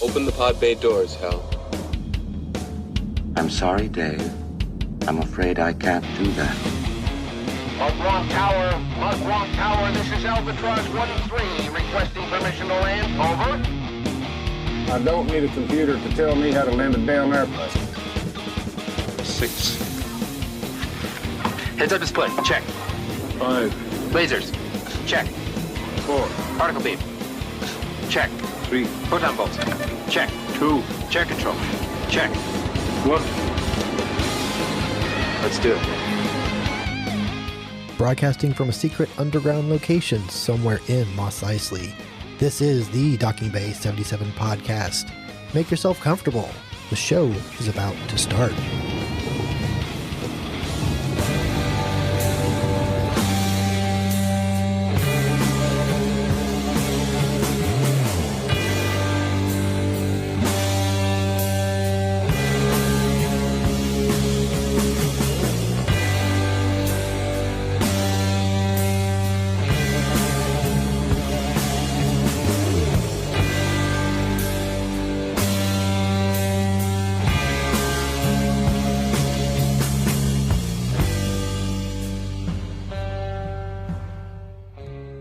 Open the pod bay doors, Hal. I'm sorry, Dave. I'm afraid I can't do that. Mugwump Tower, this is Albatross 1-3, requesting permission to land. Over. I don't need a computer to tell me how to land a damn airplane. 6. Heads-up display, check. 5, Lasers, check. 4, Particle beam, check. 3, Photon bolts, check. 2, Chair control, check. 1. Let's do it. Broadcasting from a secret underground location somewhere in Mos Eisley. This is the Docking Bay 77 podcast. Make yourself comfortable. The show is about to start.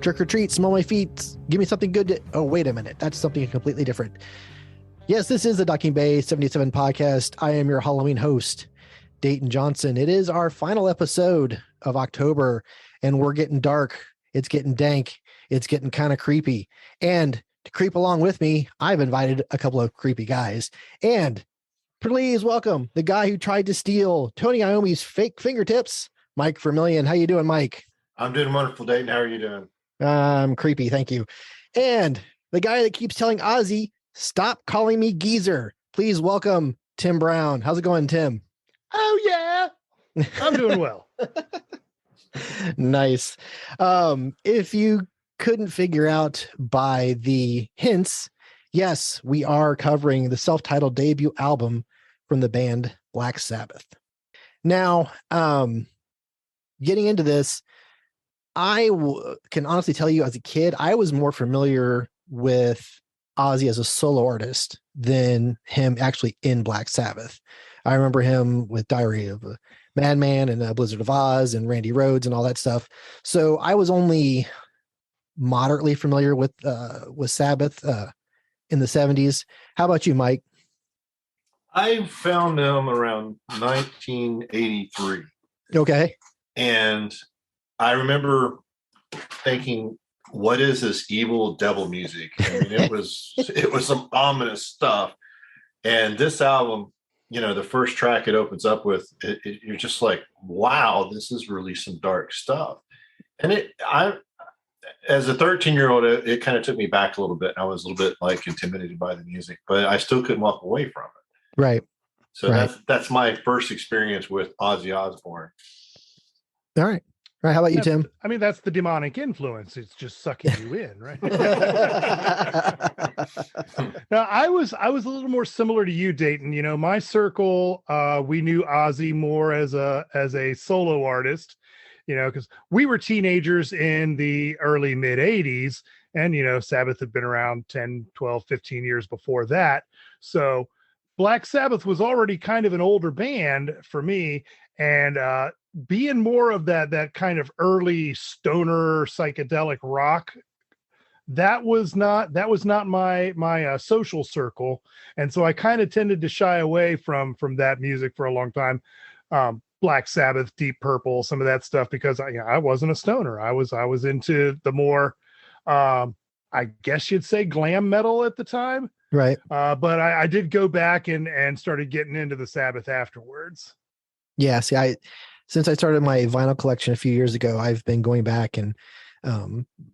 Trick or treat, smell my feet, give me something good to... Oh, wait a minute. That's something completely different. Yes, this is the Docking Bay 77 podcast. I am your Halloween host, Dayton Johnson. It is our final episode of October, and we're getting dark. It's getting dank. It's getting kind of creepy. And to creep along with me, I've invited a couple of creepy guys. And please welcome the guy who tried to steal Tony Iommi's fake fingertips, Mike Vermillion. How you doing, Mike? I'm doing wonderful, Dayton. How are you doing? Creepy. Thank you. And the guy that keeps telling Ozzy, stop calling me geezer. Please welcome Tim Brown. How's it going, Tim? Oh yeah. I'm doing well. Nice. If you couldn't figure out by the hints, yes, we are covering the self-titled debut album from the band Black Sabbath. Now, getting into this, I can honestly tell you as a kid, I was more familiar with Ozzy as a solo artist than him actually in Black Sabbath. I remember him with Diary of a Madman and Blizzard of Oz and Randy Rhoads and all that stuff. So I was only moderately familiar with Sabbath in the 70s. How about you, Mike? I found them around 1983. Okay. And I remember thinking, what is this evil devil music? I mean, it was some ominous stuff. And this album, you know, the first track it opens up with, you're just like, wow, this is really some dark stuff. And as a 13-year-old, it kind of took me back a little bit. I was a little bit like intimidated by the music, but I still couldn't walk away from it. Right. So right. That's my first experience with Ozzy Osbourne. All right. All right. How about you, Tim? I mean, that's the demonic influence. It's just sucking you in, right? Now, I was a little more similar to you, Dayton. You know, my circle, we knew Ozzy more as a solo artist, you know, because we were teenagers in the early mid 80s. And, you know, Sabbath had been around 10, 12, 15 years before that. So Black Sabbath was already kind of an older band for me. And being more of that kind of early stoner psychedelic rock, that was not my social circle, and so I kind of tended to shy away from that music for a long time. Black Sabbath, Deep Purple, some of that stuff, because I wasn't a stoner. I was into the more, I guess you'd say, glam metal at the time, right? But I did go back and started getting into the Sabbath afterwards. Yeah. See, since I started my vinyl collection a few years ago, I've been going back and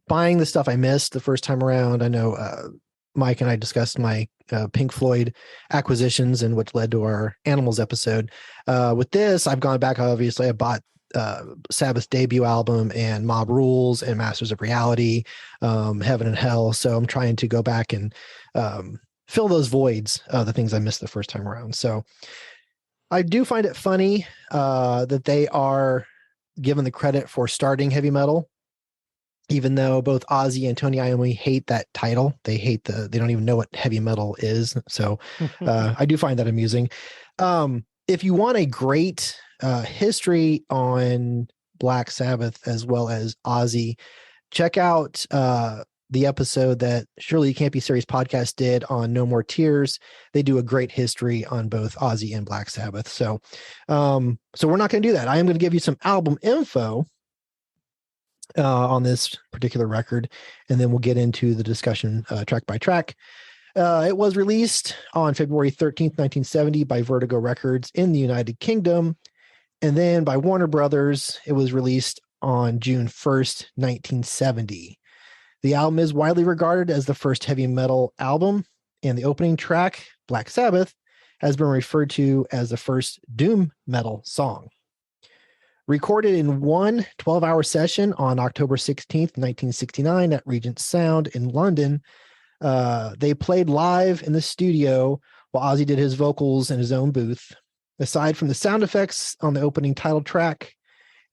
buying the stuff I missed the first time around. I know Mike and I discussed my Pink Floyd acquisitions, and which led to our Animals episode. With this, I've gone back. Obviously, I bought Sabbath's debut album and Mob Rules and Masters of Reality, Heaven and Hell. So I'm trying to go back and fill those voids of the things I missed the first time around. So I do find it funny that they are given the credit for starting heavy metal. even though both Ozzy and Tony Iommi hate that title. They don't even know what heavy metal is. So I do find that amusing. If you want a great history on Black Sabbath as well as Ozzy, check out the episode that Surely You Can't Be Serious podcast did on No More Tears. They do a great history on both Ozzy and Black Sabbath. So we're not going to do that. I am going to give you some album info on this particular record, and then we'll get into the discussion track by track. It was released on February 13th, 1970 by Vertigo Records in the United Kingdom, and then by Warner Brothers, it was released on June 1st, 1970. The album is widely regarded as the first heavy metal album, and the opening track, Black Sabbath, has been referred to as the first doom metal song. Recorded in one 12-hour session on October 16th, 1969 at Regent Sound in London, they played live in the studio while Ozzy did his vocals in his own booth. Aside from the sound effects on the opening title track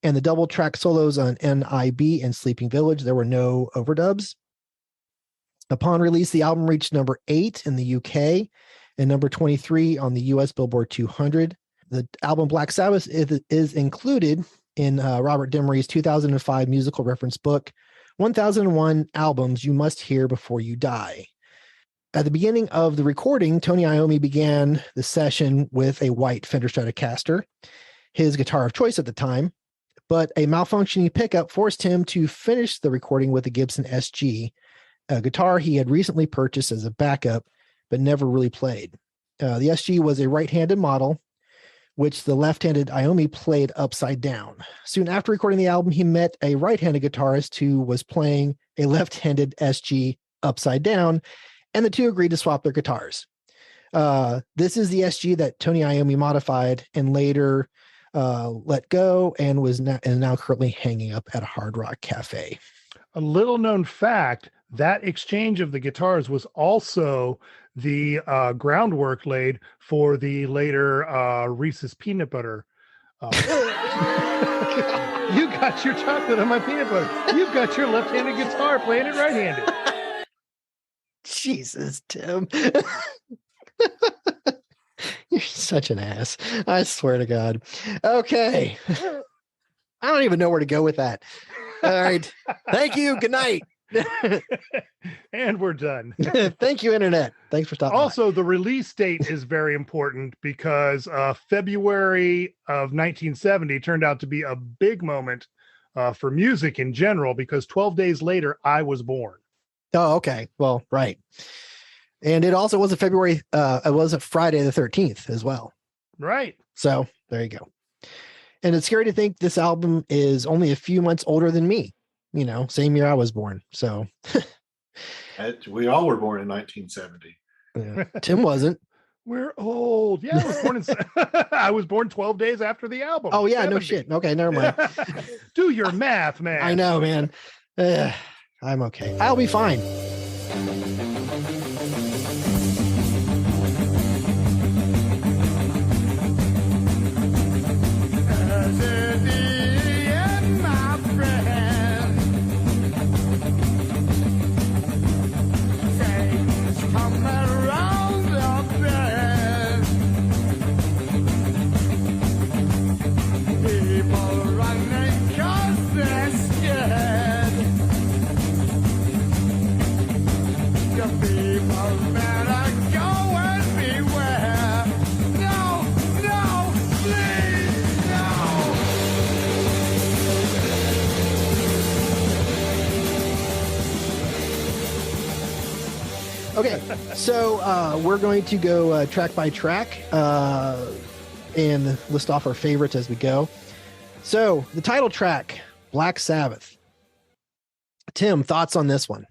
and the double track solos on NIB and Sleeping Village, there were no overdubs. Upon release, the album reached number 8 in the UK and number 23 on the US Billboard 200. The album Black Sabbath is included in Robert Dimery's 2005 musical reference book, 1001 Albums You Must Hear Before You Die. At the beginning of the recording, Tony Iommi began the session with a white Fender Stratocaster, his guitar of choice at the time, but a malfunctioning pickup forced him to finish the recording with a Gibson SG, a guitar he had recently purchased as a backup, but never really played. The SG was a right-handed model, which the left-handed Iommi played upside down. Soon after recording the album, he met a right-handed guitarist who was playing a left-handed SG upside down, and the two agreed to swap their guitars. This is the SG that Tony Iommi modified and later let go and is now currently hanging up at a Hard Rock Cafe. A little known fact, that exchange of the guitars was also the groundwork laid for the later Reese's peanut butter. You got your chocolate on my peanut butter. You've got your left-handed guitar playing it right-handed. Jesus, Tim. You're such an ass. I swear to God. Okay. I don't even know where to go with that. All right. Thank you. Good night. And we're done. Thank you, Internet. Thanks for stopping. Also, the release date is very important because February of 1970 turned out to be a big moment for music in general, because 12 days later, I was born. Oh, okay. Well, right. And it also was a Friday the 13th as well. Right. So there you go. And it's scary to think this album is only a few months older than me. You know, same year I was born. So we all were born in 1970. Yeah. Tim wasn't. We're old. Yeah, I was born I was born 12 days after the album. Oh yeah, 70. No shit. Okay, never mind. Do your math, man. I know, man. I'm okay. I'll be fine. Okay, so we're going to go track by track and list off our favorites as we go. So the title track, Black Sabbath. Tim, thoughts on this one?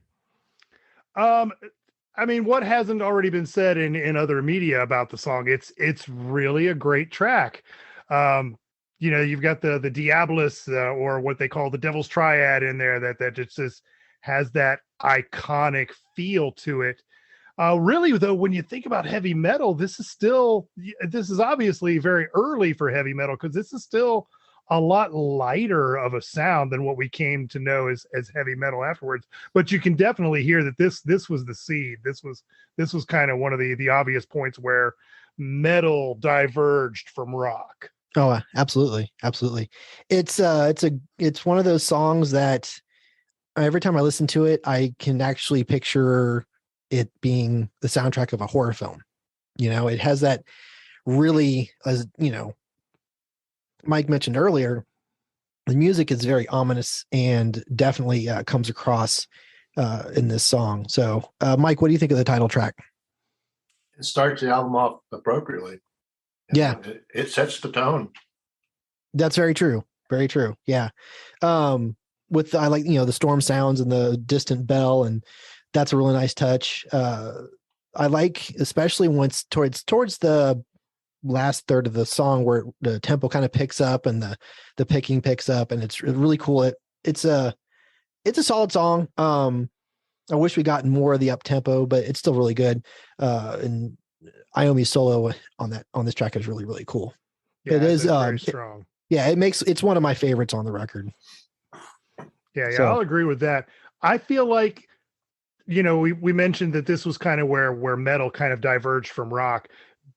I mean, what hasn't already been said in other media about the song? It's really a great track. You know, you've got the Diabolus or what they call the Devil's Triad in there that just has that iconic feel to it. Really, though, when you think about heavy metal, this is obviously very early for heavy metal, because this is still a lot lighter of a sound than what we came to know as heavy metal afterwards. But you can definitely hear that this was the seed. This was kind of one of the obvious points where metal diverged from rock. Oh, absolutely, absolutely. It's one of those songs that every time I listen to it, I can actually picture it being the soundtrack of a horror film. You know, it has that really, as you know, Mike mentioned earlier, the music is very ominous and definitely comes across in this song. So, Mike, what do you think of the title track? It starts the album off appropriately. Yeah, it sets the tone. that's very true. Very true. Yeah. With I like, the storm sounds and the distant bell, and that's a really nice touch. I like, especially once towards the last third of the song where the tempo kind of picks up and the picking picks up, and it's really cool. It's a solid song. I wish we got more of the up tempo, but it's still really good. And Iommi's solo on this track is really, really cool. Yeah, it is very strong. It's one of my favorites on the record. Yeah, So, I'll agree with that. I feel like, we mentioned that this was kind of where metal kind of diverged from rock.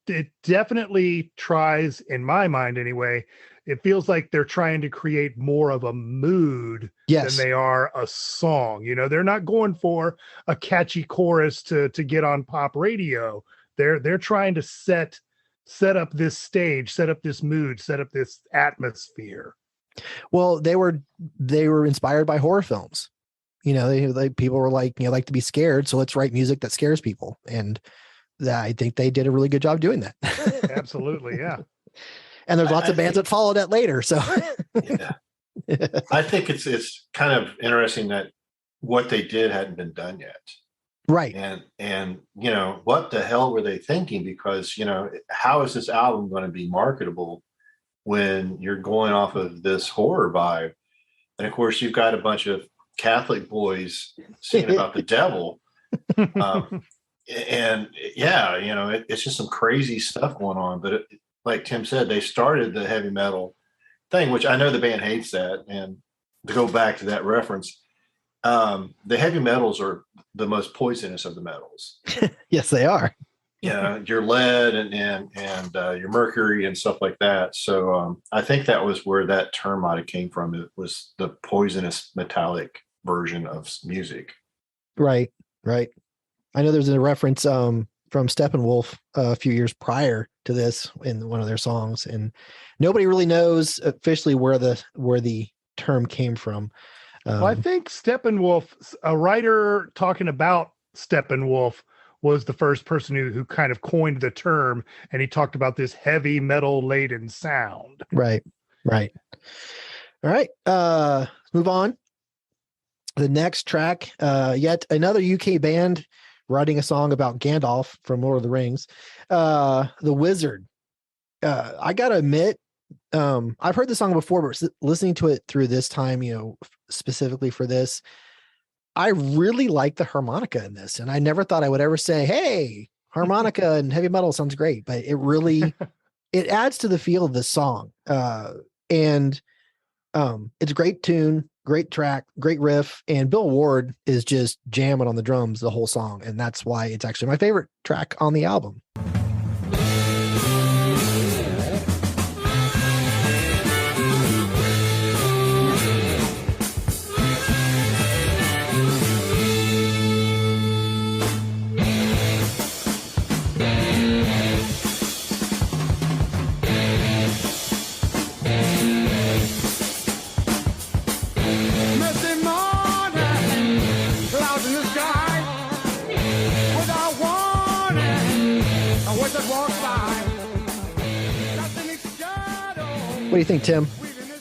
It definitely tries, in my mind anyway, it feels like they're trying to create more of a mood than they are a song. They're not going for a catchy chorus to get on pop radio. They're trying to set up this stage, set up this mood, set up this atmosphere. Well, they were inspired by horror films. People were like to be scared, so let's write music that scares people. And I think they did a really good job doing that. Absolutely, yeah. And there's lots of bands that followed that later. So yeah. I think it's kind of interesting that what they did hadn't been done yet. Right. And what the hell were they thinking? Because, how is this album going to be marketable when you're going off of this horror vibe? And of course, you've got a bunch of Catholic boys singing about the devil. And yeah, it's just some crazy stuff going on. But like Tim said, they started the heavy metal thing, which I know the band hates that. And to go back to that reference, the heavy metals are the most poisonous of the metals. Yes, they are. Your lead and your mercury and stuff like that. So I think that was where that term might have came from. It was the poisonous metallic version of music. Right. I know there's a reference from Steppenwolf a few years prior to this in one of their songs, and nobody really knows officially where the term came from. Well, I think Steppenwolf, a writer talking about Steppenwolf, was the first person who kind of coined the term, and he talked about this heavy metal laden sound. Right. All right. Let's move on. The next track, yet another UK band writing a song about Gandalf from Lord of the Rings, The Wizard. I gotta admit, I've heard the song before, but listening to it through this time, specifically for this, I really like the harmonica in this. And I never thought I would ever say, hey, harmonica and heavy metal sounds great, but it really, it adds to the feel of the song. And it's a great tune, great track, great riff. And Bill Ward is just jamming on the drums the whole song. And that's why it's actually my favorite track on the album. What do you think, Tim?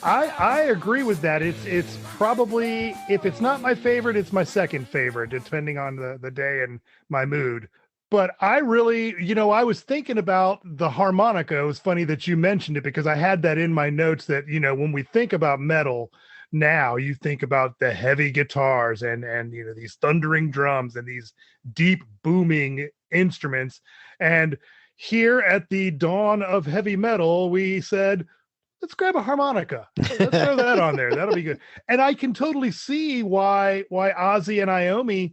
I agree with that. It's probably, if it's not my favorite, it's my second favorite, depending on the day and my mood. But I really, I was thinking about the harmonica. It was funny that you mentioned it because I had that in my notes that, when we think about metal now, you think about the heavy guitars and these thundering drums and these deep booming instruments. And here at the dawn of heavy metal, we said, let's grab a harmonica. Let's throw that on there. That'll be good. And I can totally see why Ozzy and Iommi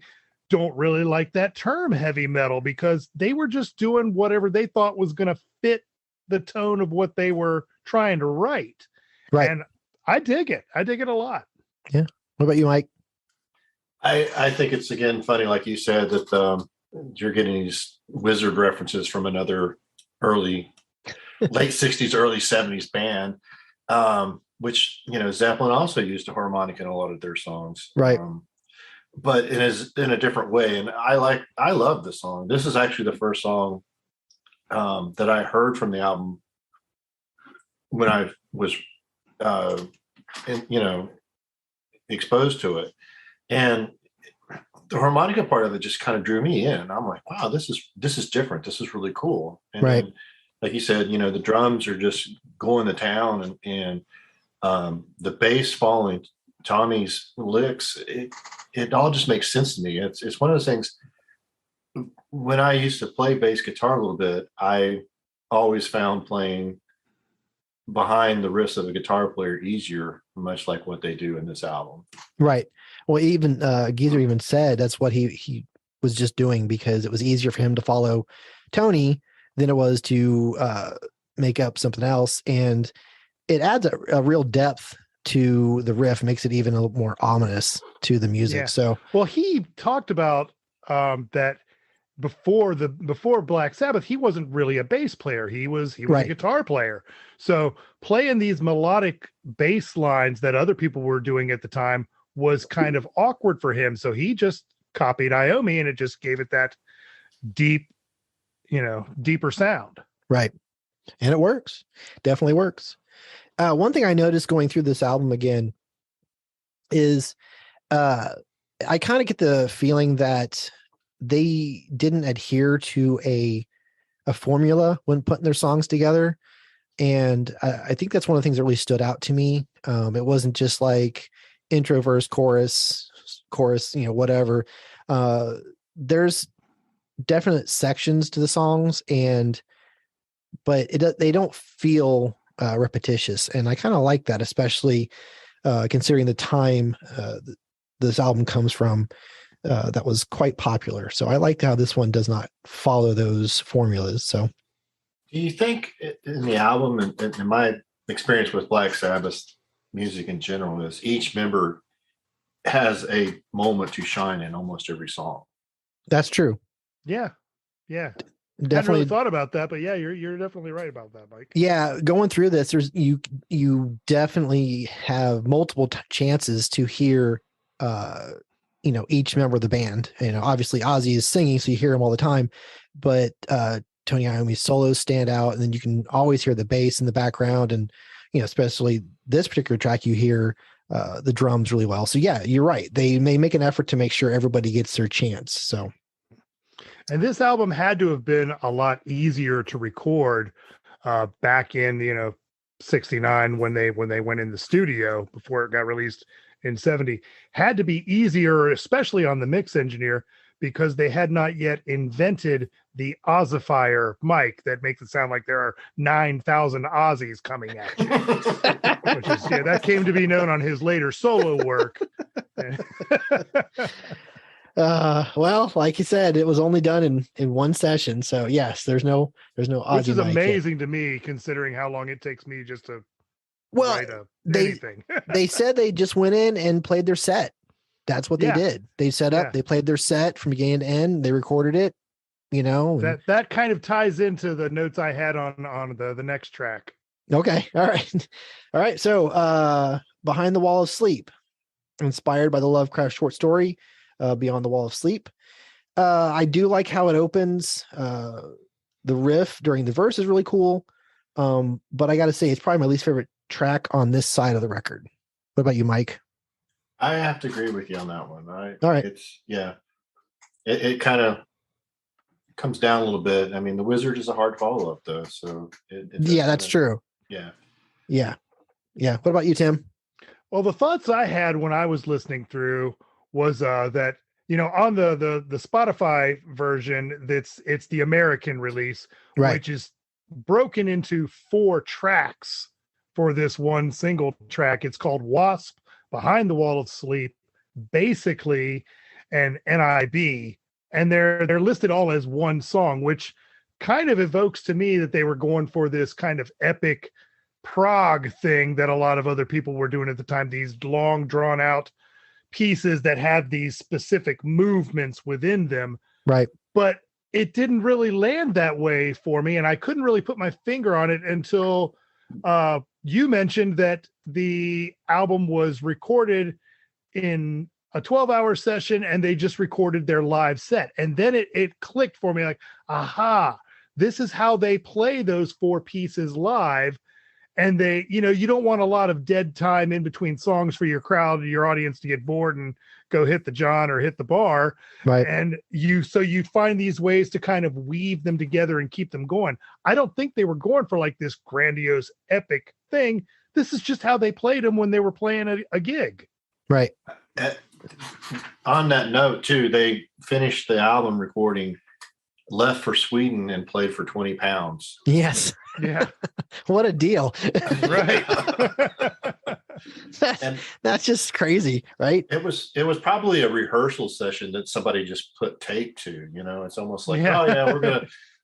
don't really like that term heavy metal, because they were just doing whatever they thought was going to fit the tone of what they were trying to write. Right. And I dig it. I dig it a lot. Yeah. What about you, Mike? I think it's, again, funny, like you said, that you're getting these Wizard references from another late 60s, early 70s band, which, Zeppelin also used a harmonica in a lot of their songs. Right. But it is in a different way. And I love this song. This is actually the first song that I heard from the album when I was, exposed to it. And the harmonica part of it just kind of drew me in. I'm like, wow, this is different. This is really cool. And right. Then, like you said, the drums are just going to town, and the bass following Tommy's licks, it all just makes sense to me. It's one of those things. When I used to play bass guitar a little bit, I always found playing behind the wrist of a guitar player easier, much like what they do in this album. Right. Well, even Geezer even said that's what he was just doing, because it was easier for him to follow Tony than it was to make up something else. And it adds a real depth to the riff, makes it even a little more ominous to the music. Yeah. So, well, he talked about that before Black Sabbath, he wasn't really a bass player. He was right. a guitar player. So playing these melodic bass lines that other people were doing at the time was kind of awkward for him. So he just copied Iommi, and it just gave it that deep, deeper sound. Right. And it works. Definitely works. One thing I noticed going through this album again is I kind of get the feeling that they didn't adhere to a formula when putting their songs together. And I think that's one of the things that really stood out to me. It wasn't just like intro, verse, chorus, whatever. There's definite sections to the songs, but they don't feel repetitious. And I kind of like that, especially considering the time this album comes from. That was quite popular. So I like how this one does not follow those formulas. So do you think in the album, and in my experience with Black Sabbath music in general, is each member has a moment to shine in almost every song? That's true. Yeah. Definitely. Hadn't really thought about that, but yeah, you're definitely right about that, Mike. Yeah, going through this, you definitely have multiple chances to hear each member of the band. Obviously Ozzy is singing, so you hear him all the time, but Tony Iommi's solos stand out, and then you can always hear the bass in the background, and especially this particular track, you hear the drums really well. So yeah, you're right. They may make an effort to make sure everybody gets their chance. So, and this album had to have been a lot easier to record back in 69 when they went in the studio before it got released in 70. Had to be easier, especially on the mix engineer, because they had not yet invented the Ozzifier mic that makes it sound like there are 9,000 Ozzies coming at you. Which is, that came to be known on his later solo work. Well, like you said, it was only done in one session. So yes, there's no Ozzy, which is amazing to me, considering how long it takes me just to write anything. They said they just went in and played their set. That's what they did. They set up, they played their set from beginning to end. They recorded it, that kind of ties into the notes I had on the next track. Okay. All right. So, Behind the Wall of Sleep, inspired by the Lovecraft short story, Beyond the Wall of Sleep. I do like how it opens. The riff during the verse is really cool. But I got to say, it's probably my least favorite track on this side of the record. What about you, Mike? I have to agree with you on that one. All right. It kind of comes down a little bit. I mean, the Wizard is a hard follow up though. So that's true. Yeah. What about you, Tim? Well, the thoughts I had when I was listening through was that, on the Spotify version, it's the American release, right, which is broken into 4 tracks for this one single track. It's called Wasp, Behind the Wall of Sleep, basically an NIB, and they're listed all as one song, which kind of evokes to me that they were going for this kind of epic prog thing that a lot of other people were doing at the time, these long drawn out pieces that had these specific movements within them. Right. But it didn't really land that way for me, and I couldn't really put my finger on it until you mentioned that the album was recorded in a 12-hour session and they just recorded their live set. And then it clicked for me, like, aha, this is how they play those 4 pieces live. And they, you don't want a lot of dead time in between songs for your crowd, your audience to get bored and go hit the John or hit the bar. Right. And you find these ways to kind of weave them together and keep them going. I don't think they were going for like this grandiose epic thing. This is just how they played them when they were playing a gig. Right. On that note too, they finished the album recording, left for Sweden, and played for 20 pounds. Yes. Yeah. What a deal. Right. That's just crazy, right? It was probably a rehearsal session that somebody just put tape to, it's almost like, Yeah. oh yeah,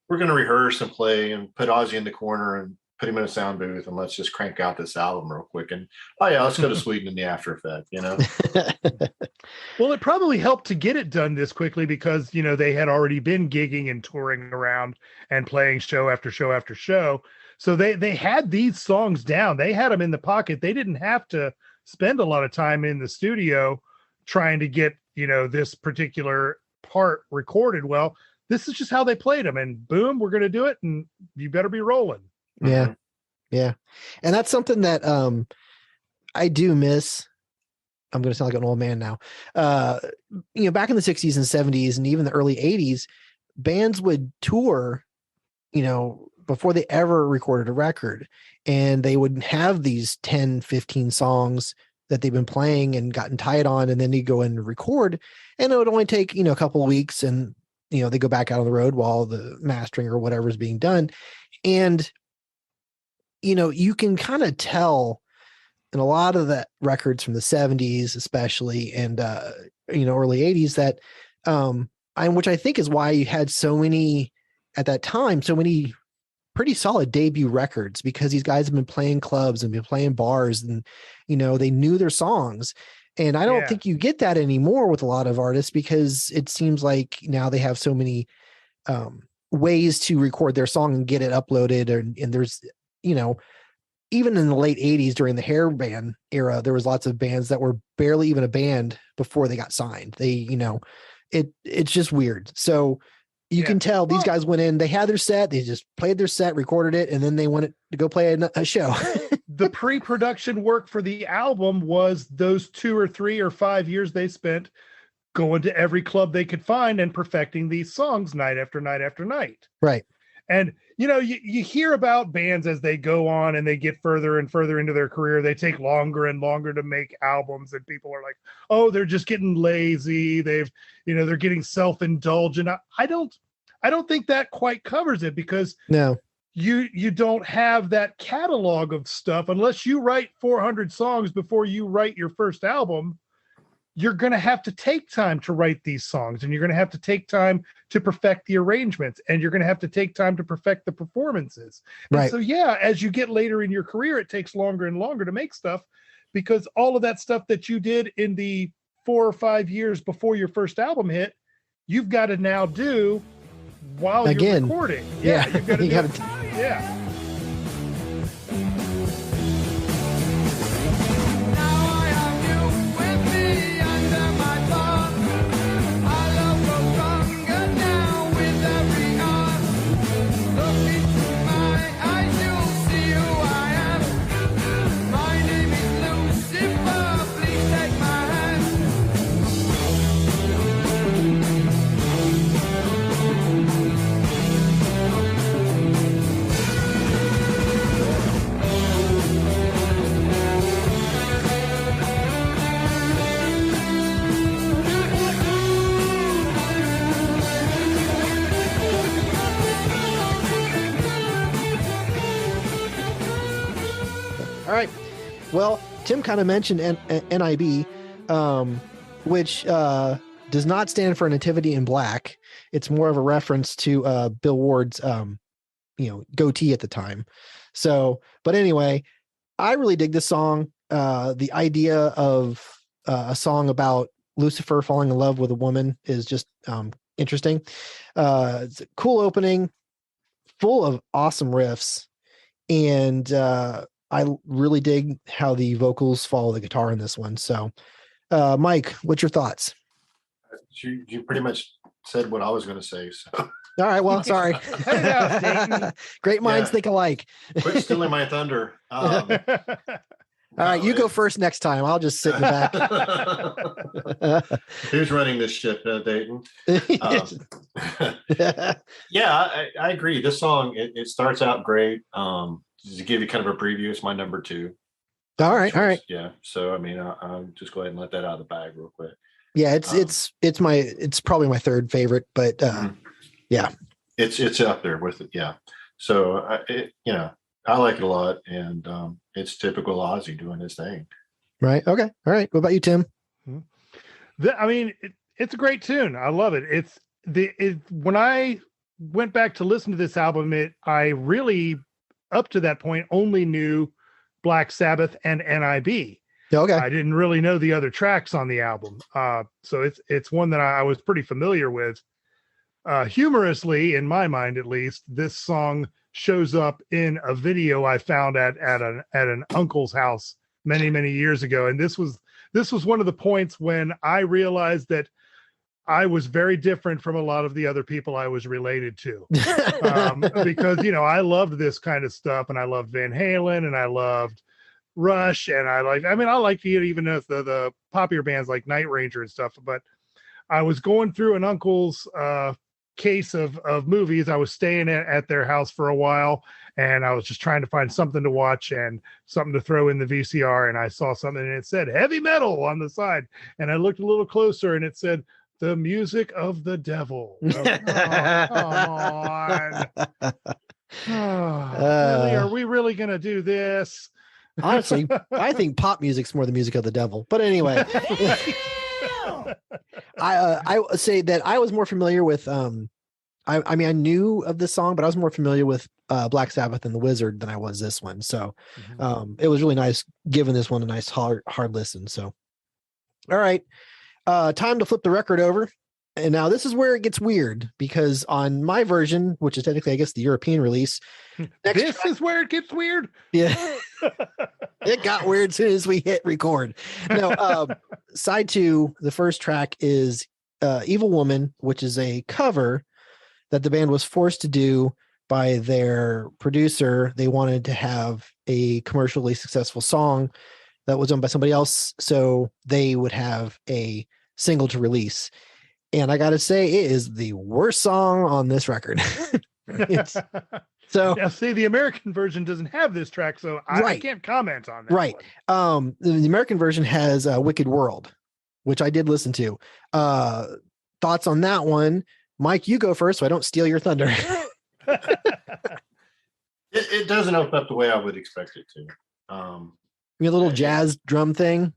we're gonna rehearse and play and put Ozzy in the corner and put him in a sound booth and let's just crank out this album real quick. And oh yeah, let's go to Sweden in the after effect, Well, it probably helped to get it done this quickly because, they had already been gigging and touring around and playing show after show after show. So they had these songs down. They had them in the pocket. They didn't have to spend a lot of time in the studio trying to get, this particular part recorded. Well, this is just how they played them, and boom, we're going to do it. And you better be rolling. Yeah. Mm-hmm. Yeah. And that's something that I do miss. I'm going to sound like an old man now. Back in the 60s and 70s and even the early 80s, bands would tour, before they ever recorded a record, and they would have these 10, 15 songs that they've been playing and gotten tight on, and then you go in and record, and it would only take, a couple of weeks, and, they go back out on the road while the mastering or whatever is being done. And, you can kind of tell in a lot of the records from the 70s, especially, and, early 80s that, which I think is why you had so many at that time, so many pretty solid debut records, because these guys have been playing clubs and been playing bars, and, they knew their songs. And I don't think you get that anymore with a lot of artists, because it seems like now they have so many ways to record their song and get it uploaded. And there's, even in the late 80s during the hair band era, there was lots of bands that were barely even a band before they got signed. They, it's just weird. So you can tell these guys went in, they had their set, they just played their set, recorded it, and then they wanted to go play a show. The pre-production work for the album was those 2 or 3 or 5 years they spent going to every club they could find and perfecting these songs night after night after night. Right. And, you hear about bands as they go on and they get further and further into their career, they take longer and longer to make albums, and people are like, oh, they're just getting lazy. They're getting self-indulgent. I don't think that quite covers it, because no, you don't have that catalog of stuff unless you write 400 songs before you write your first album. You're going to have to take time to write these songs, and you're going to have to take time to perfect the arrangements, and you're going to have to take time to perfect the performances. Right. And so, as you get later in your career, it takes longer and longer to make stuff, because all of that stuff that you did in the 4 or 5 years before your first album hit, you've got to now do while you're recording. Yeah. You've got to you do gotta yeah. All right. Well, Tim kind of mentioned NIB, which does not stand for Nativity in Black. It's more of a reference to Bill Ward's, goatee at the time. So, but anyway, I really dig this song. The idea of a song about Lucifer falling in love with a woman is just interesting. It's a cool opening, full of awesome riffs, and I really dig how the vocals follow the guitar in this one. So, Mike, what's your thoughts? You pretty much said what I was going to say. So. All right. Well, sorry. Great minds think alike. Quit stealing my thunder. All right, you go first next time. I'll just sit in the back. Who's running this ship, Dayton? Yeah, I agree. This song, it starts out great. To give you kind of a preview, it's my number 2. All right. Yeah. So, I mean, I'll just go ahead and let that out of the bag real quick. Yeah, it's probably my third favorite, but yeah, it's up there with it. Yeah. So, I like it a lot, and it's typical Ozzy doing his thing. Right. Okay. All right. What about you, Tim? It's a great tune. I love it. When I went back to listen to this album, I really, up to that point, only knew Black Sabbath and NIB. Okay. I didn't really know the other tracks on the album. So it's one that I was pretty familiar with. Humorously, in my mind at least, this song shows up in a video I found at an uncle's house many years ago. And this was one of the points when I realized that I was very different from a lot of the other people I was related to. Because, I loved this kind of stuff, and I loved Van Halen, and I loved Rush, and I liked even the popular bands like Night Ranger and stuff. But I was going through an uncle's case of movies. I was staying at their house for a while, and I was just trying to find something to watch and something to throw in the VCR, and I saw something and it said heavy metal on the side, and I looked a little closer and it said the music of the devil. Come on. Really, are we really gonna do this? Honestly, I think pop music's more the music of the devil. But anyway, I say that I was more familiar with. I knew of this song, but I was more familiar with Black Sabbath and the Wizard than I was this one. So, it was really nice giving this one a nice hard listen. So, all right, time to flip the record over. And now this is where it gets weird, because on my version, which is technically, I guess, the European release, is where it gets weird. Yeah, it got weird as soon as we hit record. No, side 2, the first track is "Evil Woman," which is a cover that the band was forced to do by their producer. They wanted to have a commercially successful song that was owned by somebody else, so they would have a single to release. And I got to say, it is the worst song on this record. So, see, the American version doesn't have this track, so I can't comment on that. Right. The American version has "Wicked World," which I did listen to. Thoughts on that one? Mike, you go first so I don't steal your thunder. It doesn't open up the way I would expect it to. A little jazz drum thing.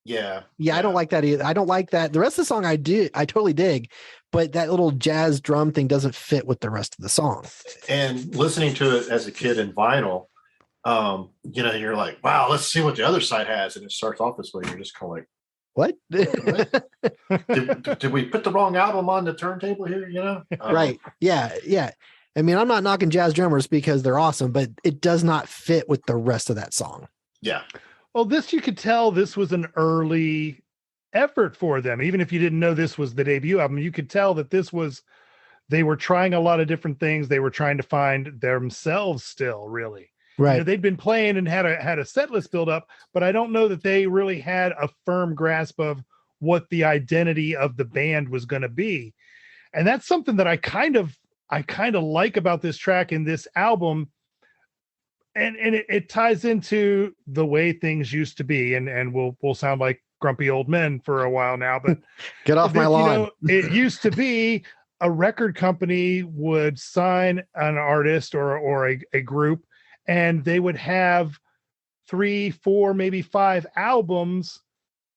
Yeah. I don't like that either. I don't like that. The rest of the song I totally dig, but that little jazz drum thing doesn't fit with the rest of the song. And listening to it as a kid in vinyl, you're like, wow, let's see what the other side has. And it starts off this way. You're just kind of like, what? did we put the wrong album on the turntable here? Right. Yeah. I mean, I'm not knocking jazz drummers because they're awesome, but it does not fit with the rest of that song. Yeah. Well, you could tell this was an early effort for them. Even if you didn't know this was the debut album, you could tell that they were trying a lot of different things. They were trying to find themselves still, really. Right. They'd been playing and had a set list build up, but I don't know that they really had a firm grasp of what the identity of the band was going to be. And that's something that I kind of like about this track in this album. And it ties into the way things used to be, and we'll sound like grumpy old men for a while now, but get off my lawn. It used to be a record company would sign an artist or a group, and they would have 3, 4, maybe 5 albums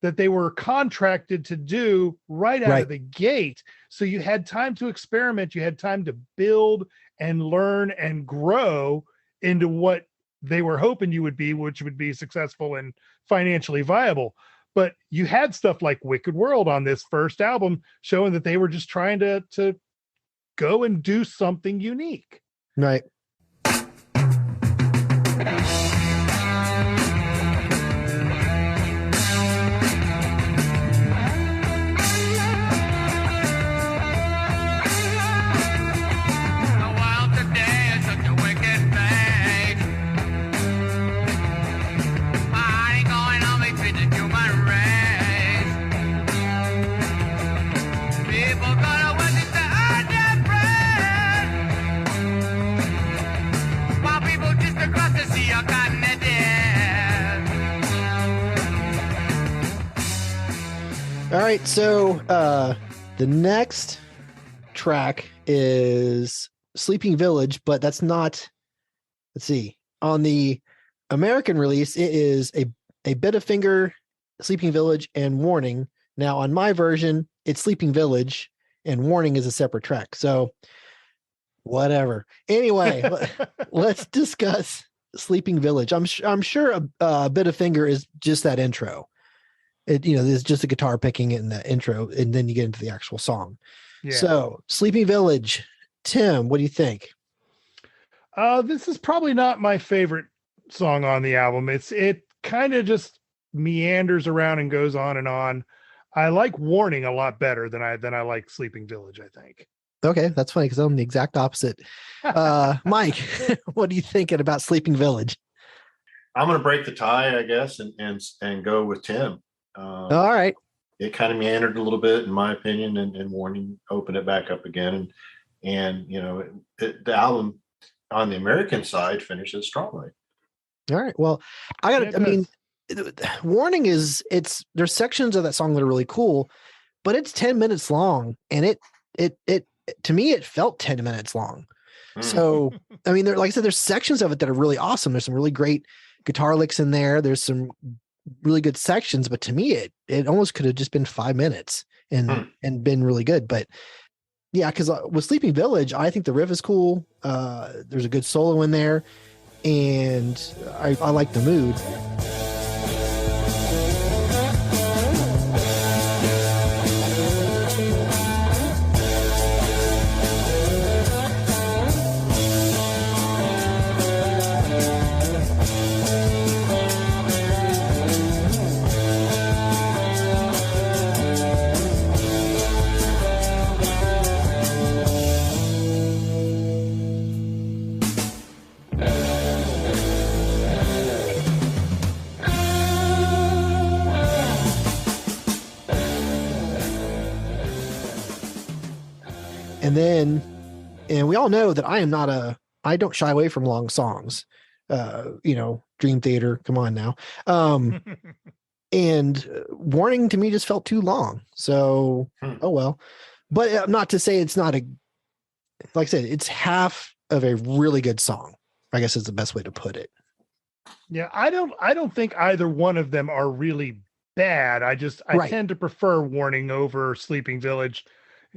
that they were contracted to do right out of the gate. So you had time to experiment, you had time to build and learn and grow into what they were hoping you would be, which would be successful and financially viable. But you had stuff like Wicked World on this first album showing that they were just trying to go and do something unique. Right. All right, so the next track is Sleeping Village, but that's not, let's see, on the American release, it is a bit of finger, Sleeping Village, and Warning. Now, on my version, it's Sleeping Village, and Warning is a separate track. So, whatever. Anyway, let's discuss Sleeping Village. I'm sure a bit of finger is just that intro. There's just a guitar picking in the intro, and then you get into the actual song. Yeah. So, Sleeping Village, Tim, what do you think? This is probably not my favorite song on the album. It kind of just meanders around and goes on and on. I like Warning a lot better than I like Sleeping Village, I think. Okay, that's funny because I'm the exact opposite. Mike, what are you thinking about Sleeping Village? I'm going to break the tie, I guess, and go with Tim. All right. It kind of meandered a little bit, in my opinion, and Warning opened it back up again. And the album on the American side finishes strongly. All right. Well, Warning there's sections of that song that are really cool, but it's 10 minutes long, and it to me, it felt 10 minutes long. So, like I said, there's sections of it that are really awesome. There's some really great guitar licks in there. There's some really good sections, but to me, it almost could have just been 5 minutes and been really good. But yeah, because with Sleeping Village, I think the riff is cool. There's a good solo in there, and I like the mood. And we all know that I don't shy away from long songs. Dream Theater, come on now. And Warning to me just felt too long. So, oh well. But not to say it's not like I said, it's half of a really good song, I guess is the best way to put it. Yeah, I don't think either one of them are really bad. I tend to prefer Warning over Sleeping Village.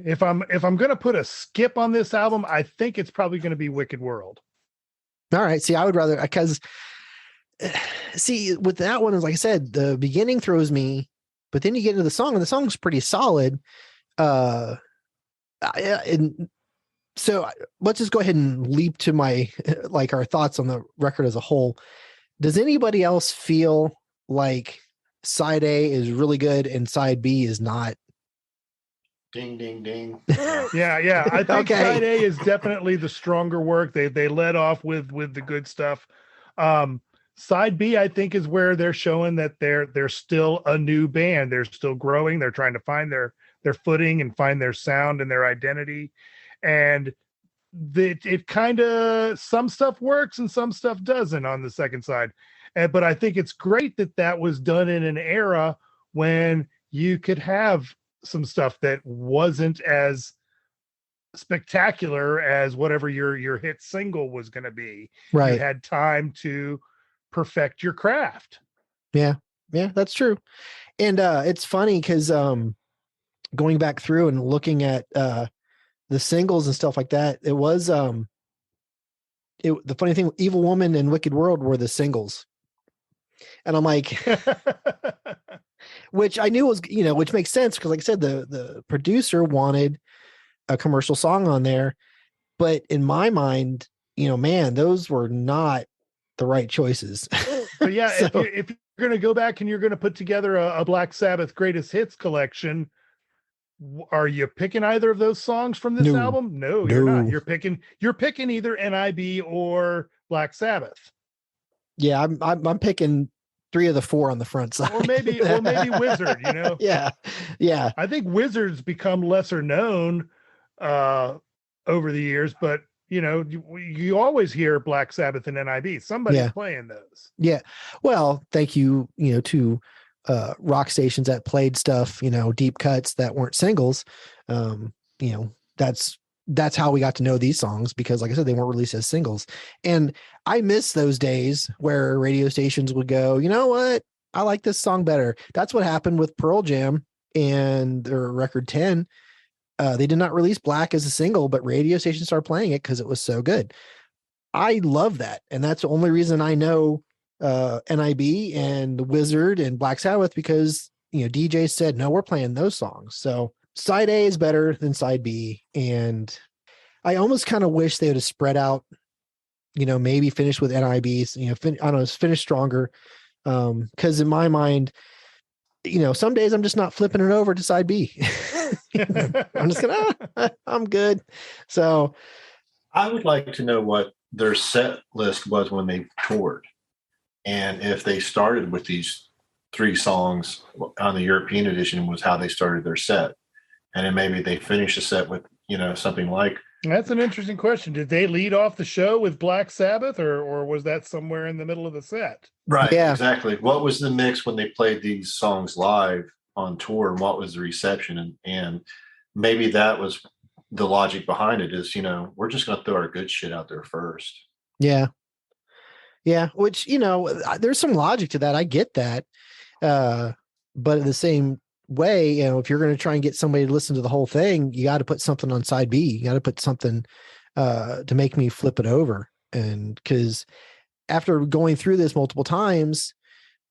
If I'm going to put a skip on this album, I think it's probably going to be Wicked World. All right. See, I would rather, because with that one, like I said, the beginning throws me, but then you get into the song, and the song's pretty solid. And so let's just go ahead and leap to our thoughts on the record as a whole. Does anybody else feel like side A is really good and side B is not? Ding, ding, ding. Yeah. I think side A is definitely the stronger work. They led off with the good stuff. Side B, I think, is where they're showing that they're still a new band. They're still growing. They're trying to find their footing and find their sound and their identity. And it kind of, some stuff works and some stuff doesn't on the second side. But I think it's great that was done in an era when you could have some stuff that wasn't as spectacular as whatever your hit single was going to be. Right. You had time to perfect your craft. Yeah, that's true. And it's funny because going back through and looking at the singles and stuff like that, it was the funny thing, Evil Woman and Wicked World were the singles. And I'm like, which I knew was, which makes sense because, like I said, the producer wanted a commercial song on there. But in my mind, man, those were not the right choices. But yeah, So, if you're going to go back and you're going to put together a Black Sabbath greatest hits collection, are you picking either of those songs from this album? No, you're not. You're picking either NIB or Black Sabbath. Yeah, I'm picking 3 of the 4 on the front side, or maybe Wizard. Yeah. I think Wizard's become lesser known over the years, but you always hear Black Sabbath and NIB. Somebody's playing those. Yeah. Well, thank you, to rock stations that played stuff, deep cuts that weren't singles. That's how we got to know these songs because, like I said, they weren't released as singles. And I miss those days where radio stations would go, you know what? I like this song better. That's what happened with Pearl Jam and their record 10. They did not release Black as a single, but radio stations started playing it because it was so good. I love that. And that's the only reason I know NIB and Wizard and Black Sabbath, because, DJ said, no, we're playing those songs. So side A is better than side B. And I almost kind of wish they would have spread out, maybe finish with NIBs, finish stronger. Because in my mind, some days I'm just not flipping it over to side B. I'm just I'm good. So I would like to know what their set list was when they toured. And if they started with these 3 songs on the European edition was how they started their set. And then maybe they finished the set with, something like. That's an interesting question. Did they lead off the show with Black Sabbath or was that somewhere in the middle of the set? Right. Yeah. Exactly. What was the mix when they played these songs live on tour and what was the reception? And maybe that was the logic behind it is, we're just going to throw our good shit out there first. Yeah. Yeah. Which, there's some logic to that. I get that. But in the same way, if you're going to try and get somebody to listen to the whole thing, you got to put something on side B. You got to put something to make me flip it over. And because after going through this multiple times,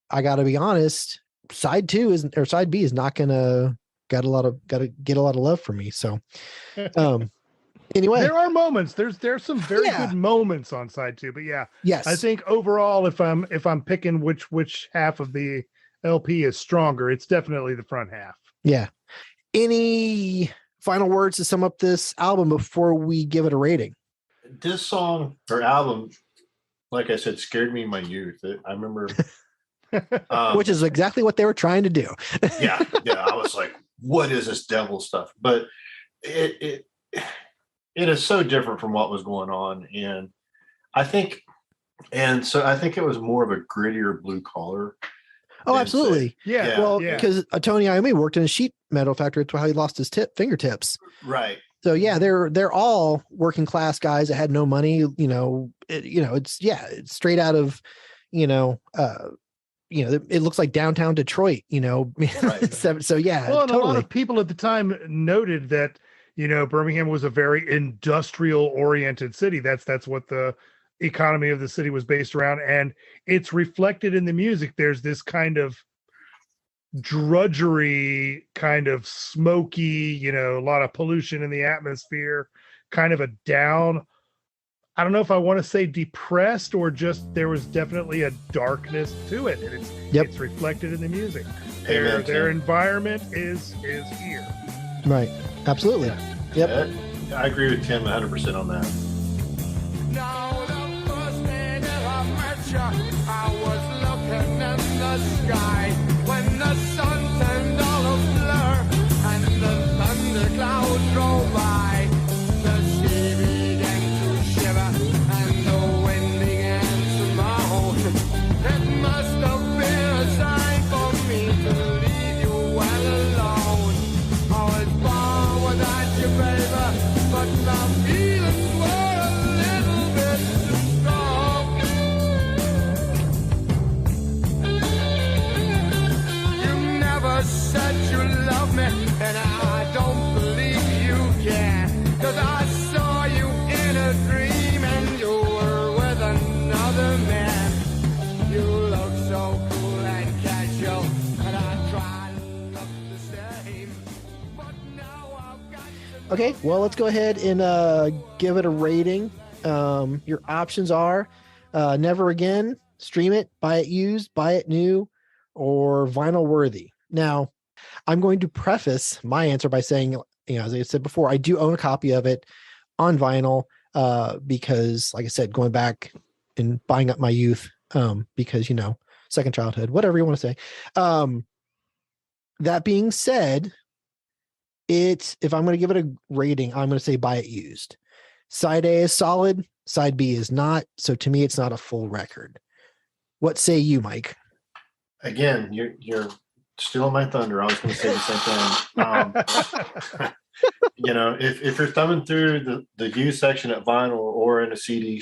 I got to be honest, side B is not going to get a lot of love from me. So, anyway, there are moments. There's some very good moments on side 2, but yes, I think overall, if I'm picking which half of the LP is stronger, it's definitely the front half. Yeah. Any final words to sum up this album before we give it a rating? This song or album, like I said, scared me in my youth. I remember, which is exactly what they were trying to do. yeah. I was like, what is this devil stuff? But it is so different from what was going on. And I think it was more of a grittier blue collar. Oh, absolutely. Yeah. Well, because Tony Iommi worked in a sheet metal factory. That's how he lost his fingertips. Right. So yeah, they're all working class guys that had no money. It's straight out of, it looks like downtown Detroit. Right. So yeah. Well, and totally. a lot of people at the time noted that Birmingham was a very industrial oriented city. That's what the economy of the city was based around, and it's reflected in the music. There's this kind of drudgery, kind of smoky, a lot of pollution in the atmosphere, kind of a down, I don't know if I want to say depressed or just there was definitely a darkness to it, and it's reflected in the music. Their environment is here. Right. Absolutely. Yep. I agree with Tim 100% on that. I was looking in the sky when the sun turned all a blur and the thunderclouds drove by. The sea began to shiver and the wind began to moan. It must have been a sign for me to leave you well alone. I was born without you, baby, but my feelings were Okay, well, let's go ahead and give it a rating. Your options are Never Again, stream it, buy it used, buy it new, or vinyl worthy. Now, I'm going to preface my answer by saying, as I said before, I do own a copy of it on vinyl because, like I said, going back and buying up my youth because, second childhood, whatever you want to say. That being said, if I'm going to give it a rating, I'm going to say buy it used. Side A is solid, side B is not. So to me, it's not a full record. What say you, Mike? Again, you're stealing my thunder. I was going to say the same thing. If you're thumbing through the used section at vinyl or in a CD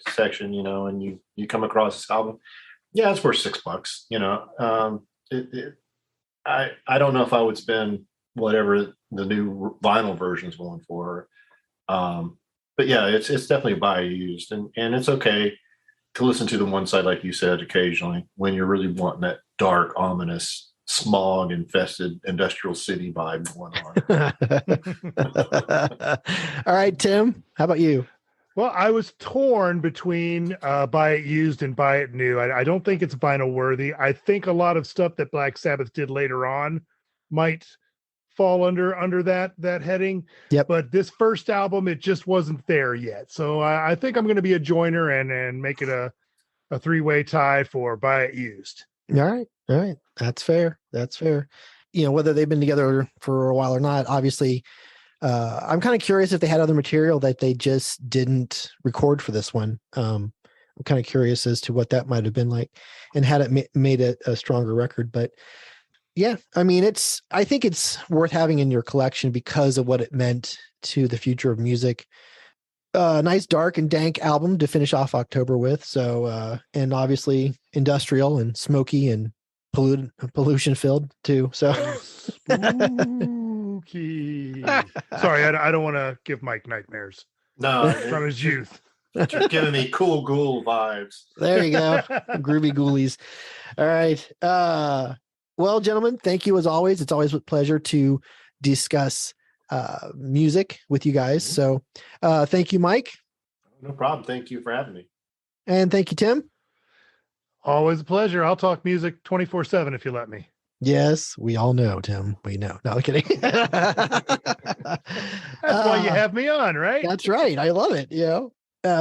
section, and you come across this album, it's worth $6. I don't know if I would spend whatever the new vinyl version is going for. But yeah, it's definitely buy used, and it's okay to listen to the one side, like you said, occasionally when you're really wanting that dark, ominous, smog infested industrial city vibe going on. All right, Tim, how about you? Well, I was torn between buy it used and buy it new. I don't think it's vinyl worthy. I think a lot of stuff that Black Sabbath did later on might fall under that heading. Yep. But this first album, it just wasn't there yet. So I think I'm going to be a joiner and make it a three-way tie for buy it used. All right. That's fair. Whether they've been together for a while or not, obviously, I'm kind of curious if they had other material that they just didn't record for this one. I'm kind of curious as to what that might have been like and had it made it a stronger record. But yeah, I mean, I think it's worth having in your collection because of what it meant to the future of music. Nice dark and dank album to finish off October with. So, and obviously industrial and smoky and pollution filled too. So spooky. Sorry, I don't want to give Mike nightmares. No, from his youth. You're giving me cool ghoul vibes. There you go. Groovy ghoulies. All right. Well, gentlemen, thank you as always. It's always a pleasure to discuss music with you guys. So thank you, Mike. No problem. Thank you for having me. And thank you, Tim. Always a pleasure. I'll talk music 24/7 if you let me. Yes, we all know, Tim. We know. No, I'm kidding. That's why you have me on, right? That's right. I love it.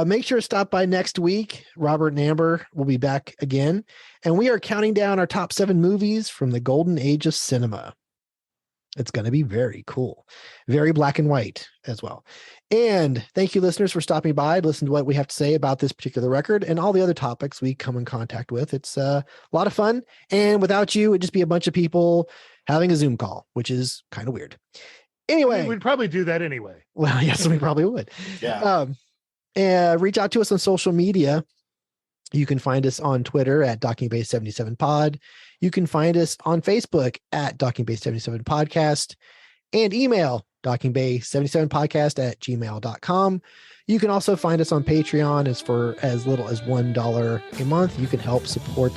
Make sure to stop by next week. Robert and Amber will be back again. And we are counting down our top 7 movies from the golden age of cinema. It's going to be very cool. Very black and white as well. And thank you, listeners, for stopping by to listen to what we have to say about this particular record and all the other topics we come in contact with. It's a lot of fun. And without you, it'd just be a bunch of people having a Zoom call, which is kind of weird. Anyway. We'd probably do that anyway. Well, yes, we probably would. Yeah. Reach out to us on social media. You can find us on Twitter at DockingBase77Pod. You can find us on Facebook at DockingBase77Podcast and email DockingBase77Podcast@gmail.com. You can also find us on Patreon for as little as $1 a month. You can help support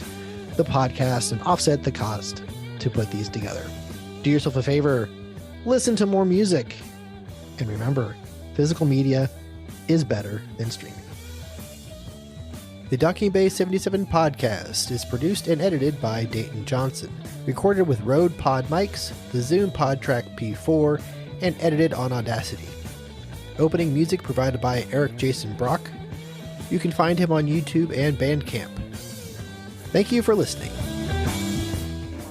the podcast and offset the cost to put these together. Do yourself a favor, listen to more music. And remember, physical media is better than streaming. The Docking Bay 77 podcast is produced and edited by Dayton Johnson, recorded with Rode Pod mics, the Zoom PodTrack P4, and edited on Audacity. Opening music provided by Eric Jason Brock. You can find him on YouTube and Bandcamp. Thank you for listening.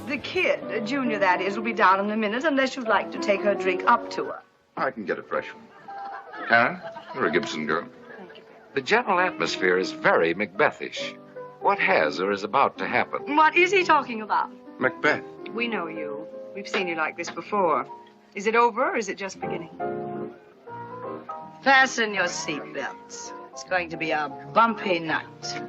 The kid, Junior that is, will be down in a minute unless you'd like to take her drink up to her. I can get a fresh one. Karen, you're a Gibson girl. The general atmosphere is very Macbethish. What has or is about to happen? What is he talking about? Macbeth. We know you. We've seen you like this before. Is it over or is it just beginning? Fasten your seatbelts. It's going to be a bumpy night.